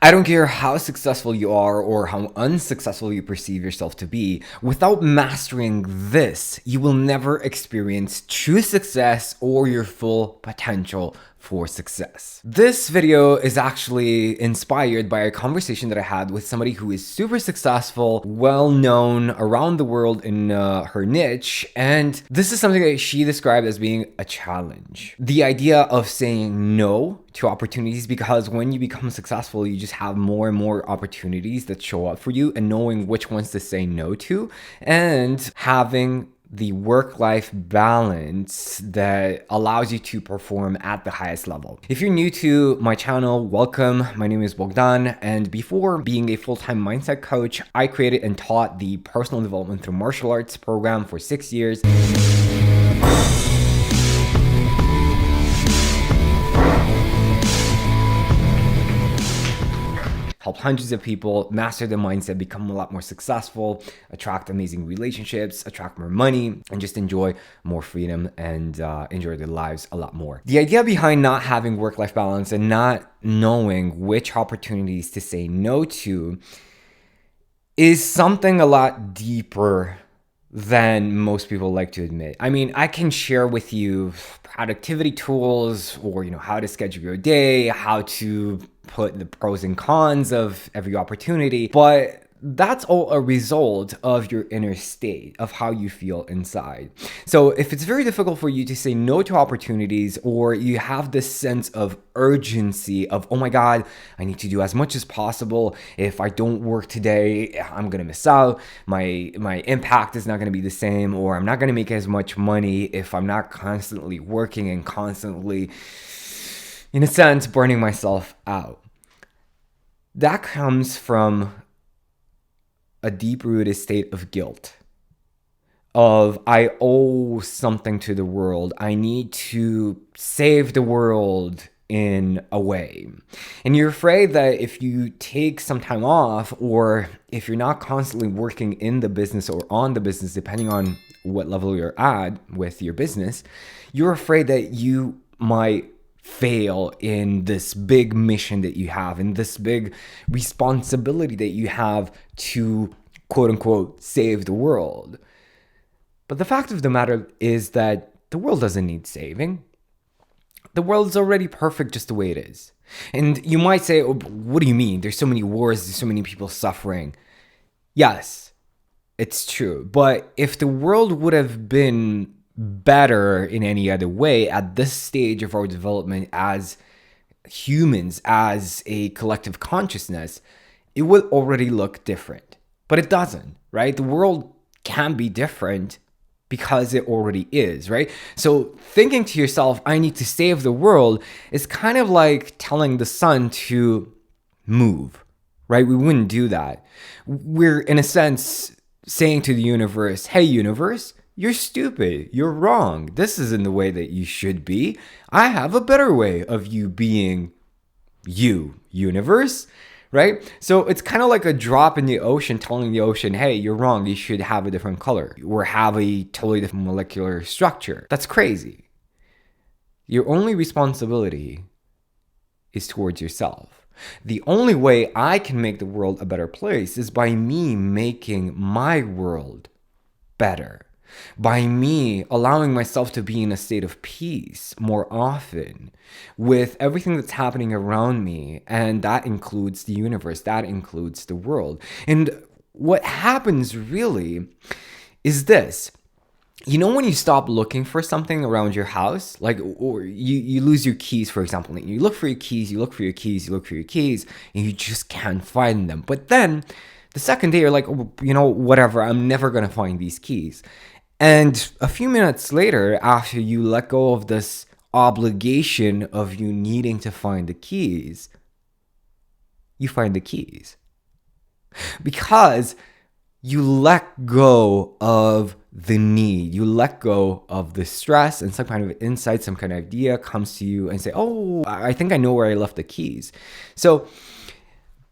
I don't care how successful you are or how unsuccessful you perceive yourself to be, without mastering this, you will never experience true success or your full potential for success. This video is actually inspired by a conversation that I had with somebody who is super successful, well known around the world in her niche, and this is something that she described as being a challenge. The idea of saying no to opportunities, because when you become successful, you just have more and more opportunities that show up for you, and knowing which ones to say no to, and having the work-life balance that allows you to perform at the highest level. If you're new to my channel, welcome. My name is Bogdan, and before being a full-time mindset coach, I created and taught the personal development through martial arts program for 6 years. Help hundreds of people master their mindset, become a lot more successful, attract amazing relationships, attract more money, and just enjoy more freedom and enjoy their lives a lot more. The idea behind not having work-life balance and not knowing which opportunities to say no to is something a lot deeper than most people like to admit. I mean, I can share with you productivity tools, or how to schedule your day, how to put the pros and cons of every opportunity, but that's all a result of your inner state, of how you feel inside. So if it's very difficult for you to say no to opportunities, or you have this sense of urgency of, oh my God, I need to do as much as possible. If I don't work today, I'm gonna miss out. My impact is not gonna be the same, or I'm not gonna make as much money if I'm not constantly working and constantly, in a sense, burning myself out. That comes from a deep-rooted state of guilt, of I owe something to the world. I need to save the world in a way. And you're afraid that if you take some time off, or if you're not constantly working in the business or on the business, depending on what level you're at with your business, you're afraid that you might fail in this big mission that you have, in this big responsibility that you have to, quote unquote, save the world. But the fact of the matter is that the world doesn't need saving. The world is already perfect just the way it is. And you might say, oh, what do you mean? There's so many wars, there's so many people suffering. Yes, it's true. But if the world would have been better in any other way at this stage of our development as humans, as a collective consciousness, it would already look different. But it doesn't, right? The world can be different because it already is, right? So thinking to yourself, I need to save the world, is kind of like telling the sun to move, right? We wouldn't do that. We're, in a sense, saying to the universe, hey, universe, you're stupid. You're wrong. This isn't the way that you should be. I have a better way of you being you, universe, right? So it's kind of like a drop in the ocean telling the ocean, hey, you're wrong. You should have a different color or have a totally different molecular structure. That's crazy. Your only responsibility is towards yourself. The only way I can make the world a better place is by me making my world better. By me allowing myself to be in a state of peace more often with everything that's happening around me. And that includes the universe, that includes the world. And what happens really is this. When you stop looking for something around your house, like, or you lose your keys, for example, and you look for your keys, you look for your keys, you look for your keys, and you just can't find them. But then the second day you're like, oh, whatever, I'm never going to find these keys. And a few minutes later, after you let go of this obligation of you needing to find the keys, you find the keys. Because you let go of the need, you let go of the stress, and some kind of insight, some kind of idea comes to you and say, oh, I think I know where I left the keys. So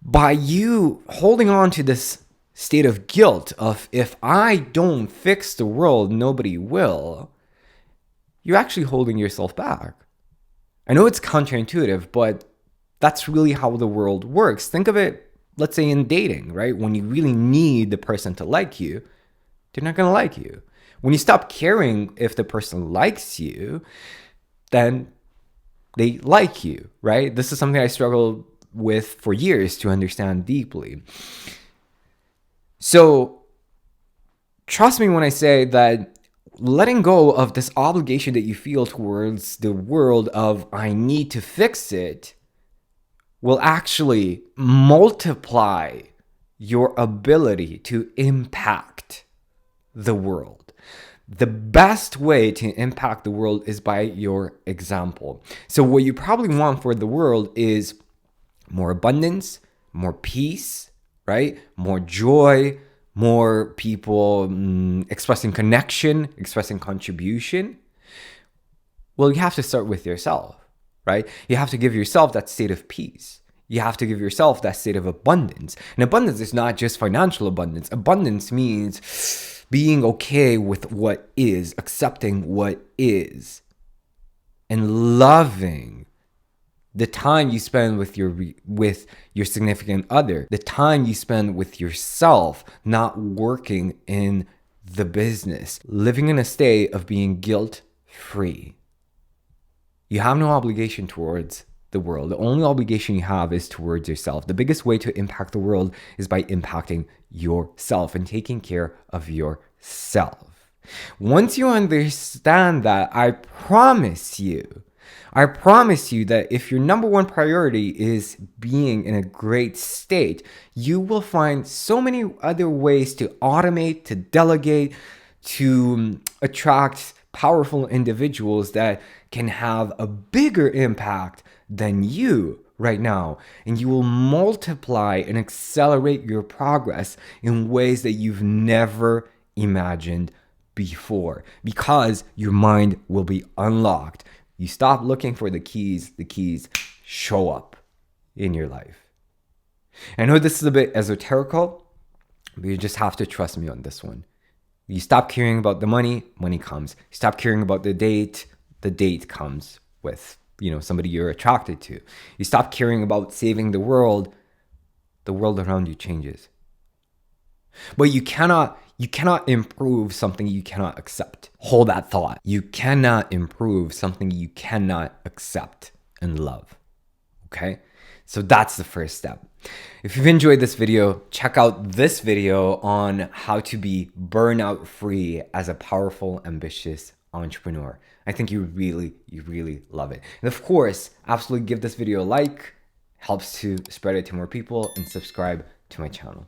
by you holding on to this state of guilt of, if I don't fix the world, nobody will, you're actually holding yourself back. I know it's counterintuitive, but That's really how the world works. Think of it, let's say in dating, right? When you really need the person to like you, they're not going to like you. When you stop caring if the person likes you, then they like you, right? This is something I struggled with for years to understand deeply. So trust me when I say that letting go of this obligation that you feel towards the world of I need to fix it will actually multiply your ability to impact the world. The best way to impact the world is by your example. So what you probably want for the world is more abundance, more peace, right? More joy, more people expressing connection, expressing contribution. Well, you have to start with yourself, right? You have to give yourself that state of peace. You have to give yourself that state of abundance. And abundance is not just financial abundance. Abundance means being okay with what is, accepting what is, and loving the time you spend with your significant other, the time you spend with yourself, not working in the business, living in a state of being guilt-free. You have no obligation towards the world. The only obligation you have is towards yourself. The biggest way to impact the world is by impacting yourself and taking care of yourself. Once you understand that, I promise you that if your number one priority is being in a great state, you will find so many other ways to automate, to delegate, to attract powerful individuals that can have a bigger impact than you right now. And you will multiply and accelerate your progress in ways that you've never imagined before, because your mind will be unlocked. You stop looking for the keys show up in your life. I know this is a bit esoterical, but you just have to trust me on this one. You stop caring about the money, money comes. You stop caring about the date comes with, somebody you're attracted to. You stop caring about saving the world around you changes. But you cannot improve something you cannot accept. Hold that thought. You cannot improve something you cannot accept and love. Okay? So that's the first step. If you've enjoyed this video, check out this video on how to be burnout free as a powerful, ambitious entrepreneur. I think you really love it. And of course, absolutely give this video a like. Helps to spread it to more people, and subscribe to my channel.